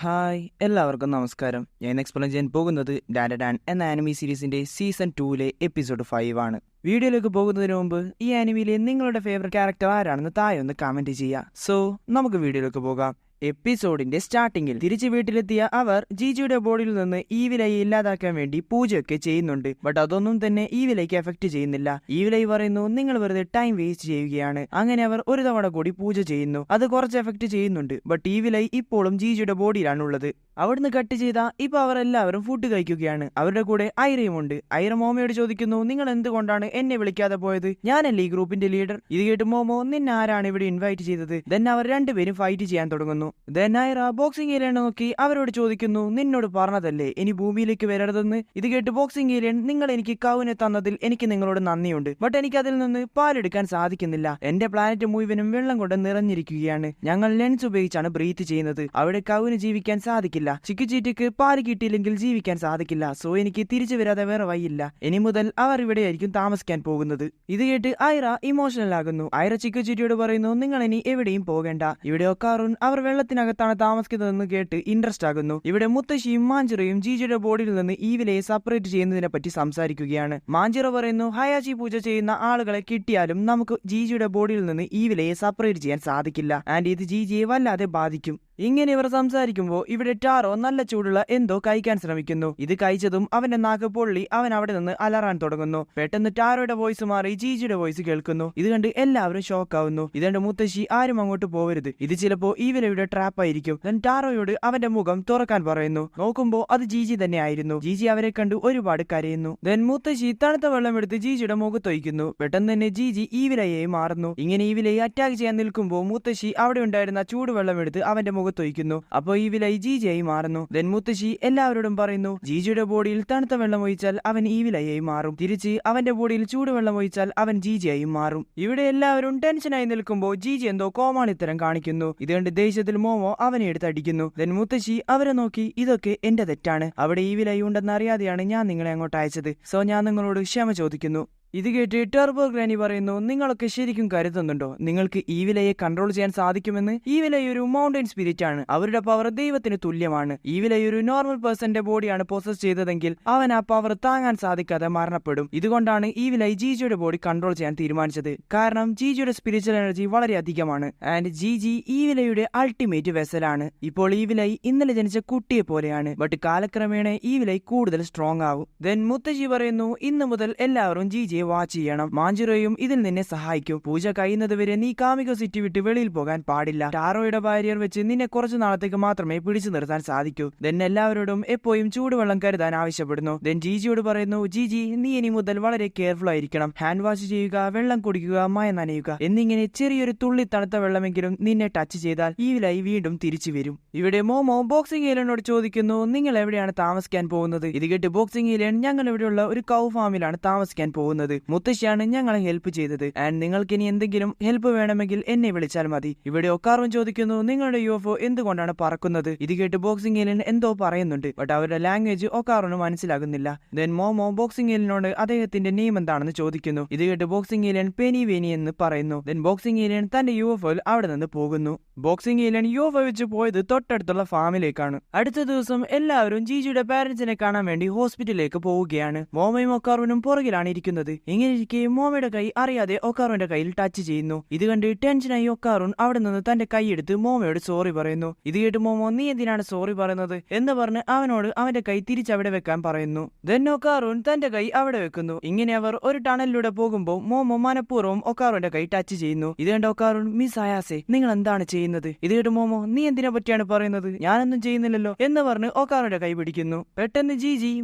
Hi എല്ലാവർക്കും നമസ്കാരം. ഞാൻ എക്സ്പ്ലെയിൻ ചെയ്യാൻ പോകുന്നത് ഡാൻ എന്ന ആനിമി സീരീസിന്റെ സീസൺ 2 എപ്പിസോഡ് 5 ആണ്. വീഡിയോയിലേക്ക് പോകുന്നതിന് മുമ്പ് ഈ ആനിമിയിലെ നിങ്ങളുടെ ഫേവറേറ്റ് ക്യാരക്ടർ ആരാണെന്ന് താഴെ ഒന്ന് കമന്റ് ചെയ്യുക. സോ നമുക്ക് വീഡിയോയിലേക്ക് പോകാം. എപ്പിസോഡിന്റെ സ്റ്റാർട്ടിങ്ങിൽ തിരിച്ചു വീട്ടിലെത്തിയ അവർ ജീജിയുടെ ബോഡിയിൽ നിന്ന് ഈവിലയെ ഇല്ലാതാക്കാൻ വേണ്ടി പൂജയൊക്കെ ചെയ്യുന്നുണ്ട്. ബട്ട് അതൊന്നും തന്നെ ഈവിലയ്ക്ക് എഫക്ട് ചെയ്യുന്നില്ല. ഈവിലൈ പറയുന്നു, നിങ്ങൾ വെറുതെ ടൈം വേസ്റ്റ് ചെയ്യുകയാണ്. അങ്ങനെ അവർ ഒരു തവണ കൂടി പൂജ ചെയ്യുന്നു. അത് കുറച്ച് എഫക്ട് ചെയ്യുന്നുണ്ട്. ബട്ട് ഈവിലൈ ഇപ്പോഴും ജീജിയുടെ ബോഡിയിലാണ് ഉള്ളത്. അവിടുന്ന് കട്ട് ചെയ്ത ഇപ്പൊ അവർ എല്ലാവരും ഫുഡ് കഴിക്കുകയാണ്. അവരുടെ കൂടെ ഐറയും ഉണ്ട്. ഐറ മോമയോട് ചോദിക്കുന്നു, നിങ്ങൾ എന്തുകൊണ്ടാണ് എന്നെ വിളിക്കാതെ പോയത്? ഞാനല്ലേ ഈ ഗ്രൂപ്പിന്റെ ലീഡർ. ഇത് കേട്ട് മോമോ, നിന്നെ ആരാണ് ഇവിടെ ഇൻവൈറ്റ് ചെയ്തത്? ദെൻ അവർ രണ്ടുപേരും ഫൈറ്റ് ചെയ്യാൻ തുടങ്ങുന്നു. ദെൻ ഐറ ബോക്സിംഗ് ഏലിയനെ നോക്കി അവരോട് ചോദിക്കുന്നു, നിന്നോട് പറഞ്ഞതല്ലേ ഇനി ഭൂമിയിലേക്ക് വരരുതെന്ന്? ഇത് കേട്ട് ബോക്സിംഗ് ഏലിയൻ, നിങ്ങൾ എനിക്ക് കൗവിനെ തന്നതിൽ എനിക്ക് നിങ്ങളോട് നന്ദിയുണ്ട്. ബട്ട് എനിക്ക് അതിൽ നിന്ന് പാലെടുക്കാൻ സാധിക്കുന്നില്ല. എന്റെ പ്ലാനറ്റ് മുഴുവനും വെള്ളം കൊണ്ട് നിറഞ്ഞിരിക്കുകയാണ്. ഞങ്ങൾ ലെൻസ് ഉപയോഗിച്ചാണ് ബ്രീത്ത് ചെയ്യുന്നത്. അവിടെ കൗവിന് ജീവിക്കാൻ സാധിക്കില്ല. ചിക്കുചീറ്റയ്ക്ക് പാല് കിട്ടിയില്ലെങ്കിൽ ജീവിക്കാൻ സാധിക്കില്ല. സോ എനിക്ക് തിരിച്ചു വരാതെ വേറെ വഴിയില്ല. ഇനി മുതൽ അവർ ഇവിടെയായിരിക്കും താമസിക്കാൻ പോകുന്നത്. ഇത് കേട്ട് ഐറ ഇമോഷണൽ ആകുന്നു. ഐറ ചിക്കുചീറ്റയോട് പറയുന്നു, നിങ്ങൾ ഇനി എവിടെയും പോകേണ്ട. ഇവിടെ ഒക്കാറുൻ അവർ വെള്ളത്തിനകത്താണ് താമസിക്കുന്നതെന്ന് കേട്ട് ഇൻട്രസ്റ്റ് ആകുന്നു. ഇവിടെ മുത്തശ്ശിയും മാഞ്ചിറയും ജീജിയുടെ ബോഡിയിൽ നിന്ന് ഈവിലയെ സെപ്പറേറ്റ് ചെയ്യുന്നതിനെ പറ്റി സംസാരിക്കുകയാണ്. മാഞ്ചിറ പറയുന്നു, ഹയാച്ചി പൂജ ചെയ്യുന്ന ആളുകളെ കിട്ടിയാലും നമുക്ക് ജീജിയുടെ ബോഡിയിൽ നിന്ന് ഈവിലയെ സെപ്പറേറ്റ് ചെയ്യാൻ സാധിക്കില്ല. ആൻഡ് ഇത് ജീജിയെ വല്ലാതെ ബാധിക്കും. ഇങ്ങനെ ഇവർ സംസാരിക്കുമ്പോൾ ഇവിടെ ടാറോ നല്ല ചൂടുള്ള എന്തോ കഴിക്കാൻ ശ്രമിക്കുന്നു. ഇത് കഴിച്ചതും അവന്റെ നാക്ക് പൊള്ളി അവൻ അവിടെ നിന്ന് അലറാൻ തുടങ്ങുന്നു. പെട്ടെന്ന് ടാറോയുടെ വോയിസ് മാറി ജീജിയുടെ വോയിസ് കേൾക്കുന്നു. ഇത് കണ്ട് എല്ലാവരും ഷോക്ക് ആവുന്നു. ഇതുകൊണ്ട് മുത്തശ്ശി ആരും അങ്ങോട്ട് പോവരുത്, ഇത് ചിലപ്പോ ഈവിലയുടെ ട്രാപ്പ് ആയിരിക്കും. ദെൻ ടാറോയോട് അവന്റെ മുഖം തുറക്കാൻ പറയുന്നു. നോക്കുമ്പോ അത് ജീജി തന്നെ ആയിരുന്നു. ജീജി അവരെ കണ്ട് ഒരുപാട് കരയുന്നു. ദെൻ മുത്തശ്ശി തണുത്ത വെള്ളം എടുത്ത് ജീജിയുടെ മുഖത്തൊഴിക്കുന്നു. പെട്ടെന്ന് തന്നെ ജീജി ഈവിലയെ മാറുന്നു. ഇങ്ങനെ ഈവിലയെ അറ്റാക്ക് ചെയ്യാൻ നിൽക്കുമ്പോൾ മുത്തശ്ശി അവിടെ ഉണ്ടായിരുന്ന ചൂടുവെള്ളം എടുത്ത് അവന്റെ തൊയ്ക്കുന്നു. അപ്പോ ഈവിലൈ ജീജിയായി മാറുന്നു. ദെൻ മുത്തശ്ശി എല്ലാവരോടും പറയുന്നു, ജീജിയുടെ ബോഡിയിൽ തണുത്ത വെള്ളം ഒഴിച്ചാൽ അവൻ ഈവിലയായി മാറും. തിരിച്ച് അവന്റെ ബോഡിയിൽ ചൂടുവെള്ളം ഒഴിച്ചാൽ അവൻ ജീജിയായി മാറും. ഇവിടെ എല്ലാവരും ടെൻഷനായി നിൽക്കുമ്പോൾ ജീജി എന്തോ കോമാളിത്തരം കാണിക്കുന്നു. ഇത് കണ്ട് ദേഷ്യത്തിൽ മോമോ അവനെ എടുത്തടിക്കുന്നു. ദെൻ മുത്തശ്ശി അവരെ നോക്കി, ഇതൊക്കെ എന്റെ തെറ്റാണ്. അവിടെ ഈവിലൈ ഉണ്ടെന്ന് അറിയാതെയാണ് ഞാൻ നിങ്ങളെ അങ്ങോട്ട് അയച്ചത്. സോ ഞാൻ നിങ്ങളോട് ക്ഷമ ചോദിക്കുന്നു. ഇത് കേട്ട് ടർബോ ഗ്രാനി പറയുന്നു, നിങ്ങളൊക്കെ ശരിക്കും കരുതുന്നുണ്ടോ നിങ്ങൾക്ക് ഈവിലയെ കൺട്രോൾ ചെയ്യാൻ സാധിക്കുമെന്ന്? ഈവിലൈ ഒരു മൗണ്ടൻ സ്പിരിറ്റ് ആണ്. അവരുടെ പവർ ദൈവത്തിന് തുല്യമാണ്. ഈവിലൈ ഒരു നോർമൽ പേഴ്സന്റെ ബോഡിയാണ് പോസസ് ചെയ്തതെങ്കിൽ അവൻ ആ പവർ താങ്ങാൻ സാധിക്കാതെ മരണപ്പെടും. ഇതുകൊണ്ടാണ് ഈവിലൈ ജീജിയുടെ ബോഡി കൺട്രോൾ ചെയ്യാൻ തീരുമാനിച്ചത്. കാരണം ജീജിയുടെ സ്പിരിച്വൽ എനർജി വളരെ അധികമാണ്. ആൻഡ് ജീജി ഈവിലയുടെ അൾട്ടിമേറ്റ് വെസലാണ്. ഇപ്പോൾ ഈവിലൈ ഇന്നലെ ജനിച്ച കുട്ടിയെ പോലെയാണ്. ബട്ട് കാലക്രമേണ ഈവിലൈ കൂടുതൽ സ്ട്രോങ് ആവും. ദെൻ മുത്തശ്ശി പറയുന്നു, ഇന്നു മുതൽ എല്ലാവരും ജീജി വാച്ച് ചെയ്യണം. മാഞ്ചിറോയും ഇതിൽ നിന്നെ സഹായിക്കും. പൂജ കഴിയുന്നത് വരെ നീ കാമികോ സിറ്റി വിട്ട് വെളിയിൽ പോകാൻ പാടില്ല. ടാറോയുടെ ബാരിയർ വെച്ച് നിന്നെ കുറച്ചു നാളത്തേക്ക് മാത്രമേ പിടിച്ചു നിർത്താൻ സാധിക്കൂ. ദെൻ എല്ലാവരോടും എപ്പോഴും ചൂടുവെള്ളം കരുതാൻ ആവശ്യപ്പെടുന്നു. ദെൻ ജീജിയോട് പറയുന്നു, ജീജി നീ ഇനി മുതൽ വളരെ കെയർഫുൾ ആയിരിക്കണം. ഹാൻഡ് വാഷ് ചെയ്യുക, വെള്ളം കുടിക്കുക, മഴ നനയുക എന്നിങ്ങനെ ചെറിയൊരു തുള്ളി തണുത്ത വെള്ളമെങ്കിലും നിന്നെ ടച്ച് ചെയ്താൽ ഈവിലായി വീണ്ടും തിരിച്ചു വരും. ഇവിടെ മോമോ ബോക്സിംഗ് ഏലിയനോട് ചോദിക്കുന്നു, നിങ്ങൾ എവിടെയാണ് താമസിക്കാൻ പോകുന്നത്? ഇത് കേട്ട് ബോക്സിംഗ് ഏലിയൻ, ഞങ്ങൾ ഇവിടെയുള്ള ഒരു കൗ ഫാമിലാണ് താമസിക്കാൻ പോകുന്നത്. മുത്തശ്ശിയാണ് ഞങ്ങളെ ഹെൽപ്പ് ചെയ്തത്. ആൻഡ് നിങ്ങൾക്ക് ഇനി എന്തെങ്കിലും ഹെൽപ്പ് വേണമെങ്കിൽ എന്നെ വിളിച്ചാൽ മതി. ഇവിടെ ഒക്കാറും ചോദിക്കുന്നു, നിങ്ങളുടെ യുഎഫ്ഒ എന്തുകൊണ്ടാണ് പറക്കുന്നത്? ഇത് കേട്ട് ബോക്സിംഗ് ഏലിയൻ എന്തോ പറയുന്നുണ്ട്. ബട്ട് അവരുടെ ലാംഗ്വേജ് ഒക്കാറിന് മനസ്സിലാകുന്നില്ല. ദെൻ മോമോ ബോക്സിംഗ് ഏലിയനോട് അദ്ദേഹത്തിന്റെ നെയിം എന്താണെന്ന് ചോദിക്കുന്നു. ഇത് കേട്ട് ബോക്സിംഗ് ഏലിയൻ പെനി വേനി എന്ന് പറയുന്നു. ദെൻ ബോക്സിംഗ് ഏലിയൻ തന്റെ യുഎഫ്ഒയിൽ അവിടെ നിന്ന് പോകുന്നു. ബോക്സിംഗ് ഏലിയൻ യുഎഫ്ഒ വെച്ച് പോയത് തൊട്ടടുത്തുള്ള ഫാമിലേക്കാണ്. അടുത്ത ദിവസം എല്ലാവരും ജീജിയുടെ പാരന്റ്സിനെ കാണാൻ വേണ്ടി ഹോസ്പിറ്റലിലേക്ക് പോവുകയാണ്. മോമയും ഒക്കാറുനും പുറകിലാണ് ഇരിക്കുന്നത്. ഇങ്ങനെ ഇരിക്കെ മോമയുടെ കൈ അറിയാതെ ഒക്കാറുന്റെ കയ്യിൽ ടച്ച് ചെയ്യുന്നു. ഇത് കണ്ട് ടെൻഷനായി ഒക്കാറുൻ അവിടെ നിന്ന് തന്റെ കൈ എടുത്ത് മോമയോട് സോറി പറയുന്നു. ഇത് കേട്ട് മോമോ, നീ എന്തിനാണ് സോറി പറയുന്നത് എന്ന് പറഞ്ഞ് അവനോട് അവന്റെ കൈ തിരിച്ചവിടെ വെക്കാൻ പറയുന്നു. ദെൻ ഒക്കാറുൻ തന്റെ കൈ അവിടെ വെക്കുന്നു. ഇങ്ങനെ അവർ ഒരു ടണലിലൂടെ പോകുമ്പോൾ മോമോ മനഃപൂർവ്വം ഒക്കാറുന്റെ കൈ ടച്ച് ചെയ്യുന്നു. ഇത് കണ്ട് ഒക്കാറുൻ, മിസ് അയാസെ നിങ്ങൾ എന്താണ് ചെയ്യുന്നത്? ഇത് കേട്ട് മോമോ, നീ എന്തിനെ പറ്റിയാണ് പറയുന്നത്? ഞാനൊന്നും ചെയ്യുന്നില്ലല്ലോ എന്ന് പറഞ്ഞ് ഒക്കാറുന്റെ കൈ പിടിക്കുന്നു. പെട്ടെന്ന് ജീജി,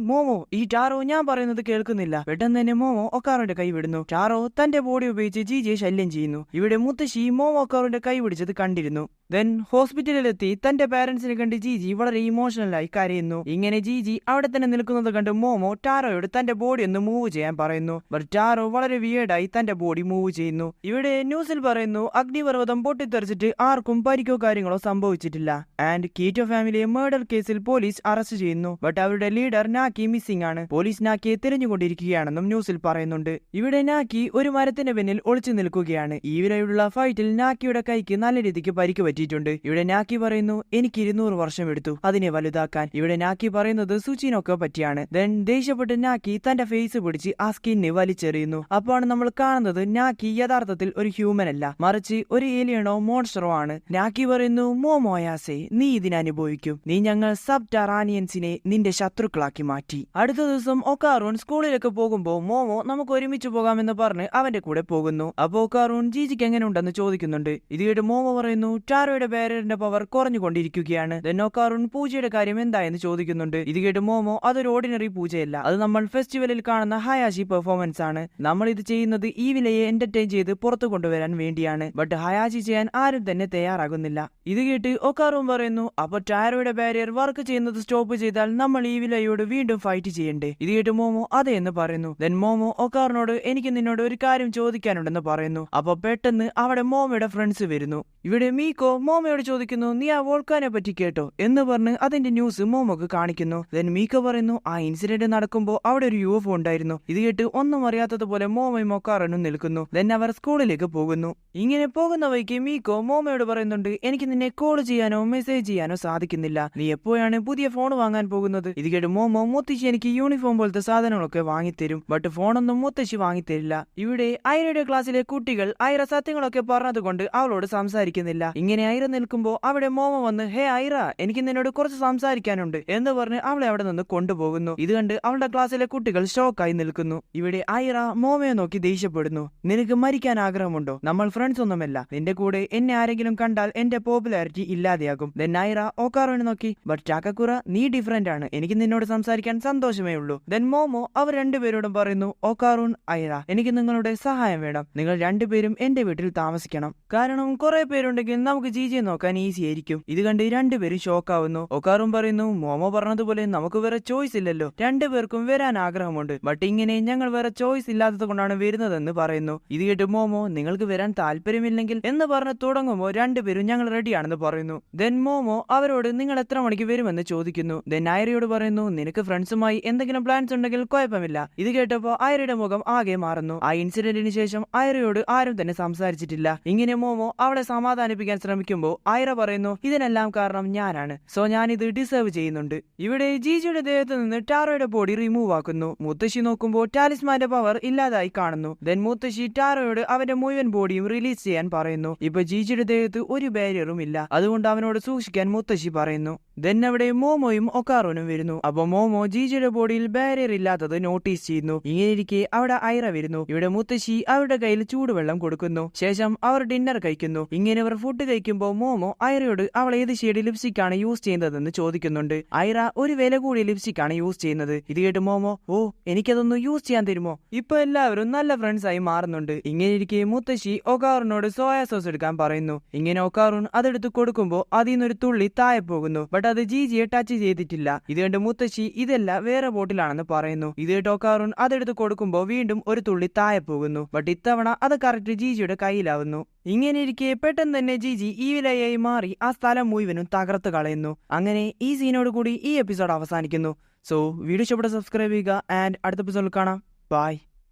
മോമോ ഈ ടാറോ ഞാൻ പറയുന്നത് കേൾക്കുന്നില്ല. പെട്ടെന്ന് തന്നെ മോമോ ഒക്കാറുന്റെ കൈ വിടുന്നു. ടാറോ തന്റെ ബോഡി ഉപയോഗിച്ച് ജീജിയെ ശല്യം ചെയ്യുന്നു. ഇവിടെ മുത്തശ്ശി മോമോ ഒക്കാറുന്റെ കൈ പിടിച്ചത് കണ്ടിരുന്നു. ദെൻ ഹോസ്പിറ്റലിലെത്തി തന്റെ പാരന്റ്സിനെ കണ്ട് ജീജി വളരെ ഇമോഷണലായി കരയുന്നു. ഇങ്ങനെ ജീജി അവിടെ തന്നെ നിൽക്കുന്നത് കണ്ട് മോമോ ടാറോയോട് തന്റെ ബോഡി ഒന്ന് മൂവ് ചെയ്യാൻ പറയുന്നു. ബട്ട് ടാറോ വളരെ വിയേർഡായി തന്റെ ബോഡി മൂവ് ചെയ്യുന്നു. ഇവിടെ ന്യൂസിൽ പറയുന്നു, അഗ്നിപർവ്വതം പൊട്ടിത്തെറിച്ചിട്ട് ആർക്കും പരിക്കോ കാര്യങ്ങളോ സംഭവിച്ചിട്ടില്ല. ആൻഡ് കീറ്റോ ഫാമിലിയെ മർഡർ കേസിൽ പോലീസ് അറസ്റ്റ് ചെയ്യുന്നു. ബട്ട് അവരുടെ ലീഡർ നാക്കി മിസ്സിംഗ് ആണ്. പോലീസ് നാക്കിയെ തിരഞ്ഞുകൊണ്ടിരിക്കുകയാണെന്നും ന്യൂസിൽ പറയുന്നുണ്ട്. ഇവിടെ നാക്കി ഒരു മരത്തിന്റെ പിന്നിൽ ഒളിച്ചു നിൽക്കുകയാണ്. ഈവിലയോടുള്ള ഫൈറ്റിൽ നാക്കിയുടെ കൈക്ക് നല്ല രീതിക്ക് പരിക്ക് പറ്റിയിട്ടുണ്ട്. ഇവിടെ നാക്കി പറയുന്നു എനിക്ക് 200 വർഷം എടുത്തു അതിനെ വലുതാക്കാൻ. ഇവിടെ നാക്കി പറയുന്നത് സുചിനൊക്കെ പറ്റിയാണ്. ദെൻ ദേഷ്യപ്പെട്ട് നാക്കി തന്റെ ഫേസ് പിടിച്ച് ആ സ്കിന്ന് വലിച്ചെറിയുന്നു. അപ്പോഴാണ് നമ്മൾ കാണുന്നത് നാക്കി യഥാർത്ഥത്തിൽ ഒരു ഹ്യൂമൻ അല്ല, മറിച്ച് ഒരു ഏലിയനോ മോൺസ്റ്ററോ ആണ്. നാക്കി പറയുന്നു മോമോയാസെ നീ ഇതിനനുഭവിക്കും, നീ ഞങ്ങൾ സബ്റ്ററാനിയൻസിനെ നിന്റെ ശത്രുക്കളാക്കി മാറ്റി. അടുത്ത ദിവസം ഒക്കാറൂൺ സ്കൂളിലേക്ക് പോകുമ്പോ മോമോ നമുക്ക് ഒരുമിച്ച് പോകാമെന്ന് പറഞ്ഞ് അവന്റെ കൂടെ പോകുന്നു. അപ്പോ ഒക്കാറൂൺ ജീജിക്ക് എങ്ങനെ ഉണ്ടെന്ന് ചോദിക്കുന്നുണ്ട്. ഇത് കേട്ട് മോമോ പറയുന്നു ടാരോയുടെ ബാരിയറിന്റെ പവർ കുറഞ്ഞുകൊണ്ടിരിക്കുകയാണ്. ദെൻ ഒക്കാറൂൺ പൂജയുടെ കാര്യം എന്തായെന്ന് ചോദിക്കുന്നുണ്ട്. ഇത് കേട്ട് മോമോ അതൊരു ഓർഡിനറി പൂജയല്ല, അത് നമ്മൾ ഫെസ്റ്റിവലിൽ കാണുന്ന ഹയാഷി പെർഫോമൻസ് ആണ്. നമ്മൾ ഇത് ചെയ്യുന്നത് ഈ വിലയെ എന്റർടൈൻ ചെയ്ത് പുറത്തു കൊണ്ടുവരാൻ വേണ്ടിയാണ്. ബട്ട് ഹയാഷി ചെയ്യാൻ ആരും തന്നെ തയ്യാറാകുന്നില്ല. ഇത് കേട്ട് ഒക്കാറൂൺ പറയുന്നു അപ്പൊ ടാരോയുടെ ബാരിയർ വർക്ക് ചെയ്യുന്നത് സ്റ്റോപ്പ് ചെയ്താൽ നമ്മൾ ഈ വിലയോട് വീണ്ടും ഫൈറ്റ് ചെയ്യണ്ടേ? ഇത് കേട്ട് മോമോ അതെ എന്ന് പറയുന്നു. ദെൻ മോമോ ഒക്കാറിനോട് എനിക്ക് നിന്നോട് ഒരു കാര്യം ചോദിക്കാനുണ്ടെന്ന് പറയുന്നു. അപ്പൊ പെട്ടെന്ന് അവിടെ മോമോയുടെ ഫ്രണ്ട്സ് വരുന്നു. ഇവിടെ മീക്കോ മോമോയോട് ചോദിക്കുന്നു നീ ആ വോൾക്കാനെ പറ്റി കേട്ടോ എന്ന് പറഞ്ഞ് അതിന്റെ ന്യൂസ് മോമോക്ക് കാണിക്കുന്നു. ദെൻ മീക്കോ പറയുന്നു ആ ഇൻസിഡന്റ് നടക്കുമ്പോൾ അവിടെ ഒരു UFO ഉണ്ടായിരുന്നു. ഇത് കേട്ട് ഒന്നും അറിയാത്തതുപോലെ മോമോയും ഒക്കാറനും നിൽക്കുന്നു. ദെൻ അവർ സ്കൂളിലേക്ക് പോകുന്നു. ഇങ്ങനെ പോകുന്ന വഴിക്ക് മീക്കോ മോമോയോട് പറയുന്നുണ്ട് എനിക്ക് നിന്നെ കോൾ ചെയ്യാനോ മെസ്സേജ് ചെയ്യാനോ സാധിക്കുന്നില്ല, നീ എപ്പോഴാണ് പുതിയ ഫോൺ വാങ്ങാൻ പോകുന്നത്? ഇത് കേട്ട് മോമോ മുത്തശ്ശി എനിക്ക് യൂണിഫോം പോലത്തെ സാധനങ്ങളൊക്കെ വാങ്ങിത്തരും, ബട്ട് ഫോണൊന്നും മുത്തശ്ശി വാങ്ങിത്തരില്ല. ഇവിടെ ഐറയുടെ ക്ലാസ്സിലെ കുട്ടികൾ ഐറ സത്യങ്ങളൊക്കെ പറഞ്ഞതുകൊണ്ട് അവളോട് സംസാരിക്കുന്നില്ല. ഇങ്ങനെ ഐറ നിൽക്കുമ്പോ അവിടെ മോമോ വന്ന് ഹേ ഐറ എനിക്ക് നിന്നോട് കുറച്ച് സംസാരിക്കാനുണ്ട് എന്ന് പറഞ്ഞ് അവളെ അവിടെ നിന്ന് കൊണ്ടുപോകുന്നു. ഇത് കണ്ട് അവളുടെ ക്ലാസ്സിലെ കുട്ടികൾ ഷോക്കായി നിൽക്കുന്നു. ഇവിടെ ഐറ മോമയെ നോക്കി ദേഷ്യപ്പെടുന്നു. നിനക്ക് മരിക്കാൻ ആഗ്രഹമുണ്ടോ? നമ്മൾ ഫ്രണ്ട്സ് ഒന്നുമല്ല, നിന്റെ കൂടെ എന്നെ ആരെങ്കിലും കണ്ടാൽ എന്റെ പോപ്പുലാരിറ്റി ഇല്ലാതെയാകും. ദെൻ ഐറ ഒക്കാറോനെ നോക്കി ബട്ട് ടാക്കക്കുറ നീ ഡിഫറെന്റ് ആണ്, എനിക്ക് നിന്നോട് സംസാരിക്കാൻ സന്തോഷമേ ഉള്ളൂ. ദെൻ മോമോ അവർ രണ്ടുപേരോടും പറയുന്നു ഒക്കാറൂൺ ഐറ എനിക്ക് നിങ്ങളുടെ സഹായം വേണം, നിങ്ങൾ രണ്ടുപേരും എന്റെ വീട്ടിൽ താമസിക്കണം, കാരണം കുറെ പേരുണ്ടെങ്കിൽ നമുക്ക് ജീജിയെ നോക്കാൻ ഈസി ആയിരിക്കും. ഇത് കണ്ട് രണ്ടുപേരും ഷോക്കാവുന്നു. ഒക്കാറൂൺ പറയുന്നു മോമോ പറഞ്ഞതുപോലെ നമുക്ക് വേറെ ചോയ്സ് ഇല്ലല്ലോ, രണ്ടുപേർക്കും വരാൻ ആഗ്രഹമുണ്ട്, ബട്ട് ഇങ്ങനെ ഞങ്ങൾ വേറെ ചോയ്സ് ഇല്ലാത്തത് കൊണ്ടാണ് വരുന്നതെന്ന് പറയുന്നു. ഇത് കേട്ട് മോമോ നിങ്ങൾക്ക് വരാൻ താല്പര്യമില്ലെങ്കിൽ എന്ന് പറഞ്ഞ് തുടങ്ങുമ്പോൾ രണ്ടുപേരും ഞങ്ങൾ റെഡിയാണെന്ന് പറയുന്നു. ദെൻ മോമോ അവരോട് നിങ്ങൾ എത്ര മണിക്ക് വരുമെന്ന് ചോദിക്കുന്നു. ദെൻ ഐറയോട് പറയുന്നു നിനക്ക് ഫ്രണ്ട്സുമായി എന്തെങ്കിലും പ്ലാൻസ് ഉണ്ടെങ്കിൽ കുഴപ്പമില്ല. ഇത് കേട്ടപ്പോ ഐറയുടെ മുഖം ആകെ മാറുന്നു. ആ ഇൻസിഡന്റിന് ശേഷം ഐറയോട് ആരും തന്നെ സംസാരിച്ചിട്ടില്ല. ഇങ്ങനെ മോമോ അവളെ സമാധാനിപ്പിക്കാൻ ശ്രമിക്കുമ്പോൾ ഐറ പറയുന്നു ഇതിനെല്ലാം കാരണം ഞാനാണ്, സോ ഞാനിത് ഡിസേർവ് ചെയ്യുന്നുണ്ട്. ഇവിടെ ജീജിയുടെ ദേഹത്ത് നിന്ന് ടാരോയുടെ ബോഡി റിമൂവ് ആക്കുന്നു. മുത്തശ്ശി നോക്കുമ്പോൾ ടാലിസ്മാന്റെ പവർ ഇല്ലാതായി കാണുന്നു. ദെൻ മുത്തശ്ശി ടാരോയോട് അവന്റെ മുഴുവൻ ബോഡിയും റിലീസ് ചെയ്യാൻ പറയുന്നു. ഇപ്പൊ ജീജിയുടെ ദേഹത്ത് ഒരു ബാരിയറും ഇല്ല, അതുകൊണ്ട് അവനോട് സൂക്ഷിക്കാൻ മുത്തശ്ശി പറയുന്നു. ദെൻ അവിടെ മോമോയും ഒക്കാറോനും വരുന്നു. അപ്പൊ മോമോ ജീജിയുടെ ബോഡിയിൽ ബാരിയർ ഇല്ലാത്തത് നോട്ടീസ് ചെയ്യുന്നു. ഇങ്ങനെയിരിക്കെ അവിടെ ഐറ വരുന്നു. ഇവിടെ മുത്തശ്ശി അവരുടെ കയ്യിൽ ചൂടുവെള്ളം കൊടുക്കുന്നു. ശേഷം അവർ ഡിന്നർ കഴിക്കുന്നു. ഇങ്ങനെ അവർ ഫുഡ് കഴിക്കുമ്പോൾ മോമോ ഐറയോട് അവൾ ഏത് ഷെയ്ഡ് ലിപ്സ്റ്റിക് ആണ് യൂസ് ചെയ്യുന്നതെന്ന് ചോദിക്കുന്നുണ്ട്. ഐറ ഒരു വില കൂടിയ ലിപ്സ്റ്റിക് ആണ് യൂസ് ചെയ്യുന്നത്. ഇത് കേട്ട് മോമോ ഓ എനിക്കതൊന്ന് യൂസ് ചെയ്യാൻ തരുമോ? ഇപ്പൊ എല്ലാവരും നല്ല ഫ്രണ്ട്സ് ആയി മാറുന്നുണ്ട്. ഇങ്ങനെയിരിക്കെ മുത്തശ്ശി ഒക്കാറിനോട് സോയാ സോസ് എടുക്കാൻ പറയുന്നു. ഇങ്ങനെ ഒക്കാറൂൺ അതെടുത്ത് കൊടുക്കുമ്പോൾ അതിൽ നിന്നൊരു തുള്ളി താഴെ പോകുന്നു. ബട്ട് അത് ജീജിയെ ടച്ച് ചെയ്തിട്ടില്ല. ഇത് കണ്ട് മുത്തശ്ശി ഇതല്ല വേറെ ബോട്ടിലാണെന്ന് പറയുന്നു. ഇത് കേട്ട് ഒക്കാറൂൺ അതെടുത്ത് കൊടുക്കുമ്പോൾ വീണ്ടും ഒരു തുള്ളി താഴെ പോകുന്നു. ബട്ട് ഇത്തവണ അത് കറക്റ്റ് ജീജിയുടെ കയ്യിലാവുന്നു. ഇങ്ങനെ ഇരിക്കെ പെട്ടെന്ന് തന്നെ ജീജി ഈ വിലയായി മാറി ആ സ്ഥലം മുഴുവനും തകർത്ത് കളയുന്നു. അങ്ങനെ ഈ സീനോട് കൂടി ഈ എപ്പിസോഡ് അവസാനിക്കുന്നു. സോ വീഡിയോ ഇഷ്ടപ്പെട്ട സബ്സ്ക്രൈബ് ചെയ്യുക ആൻഡ് അടുത്ത എപ്പിസോഡിൽ കാണാം. ബൈ.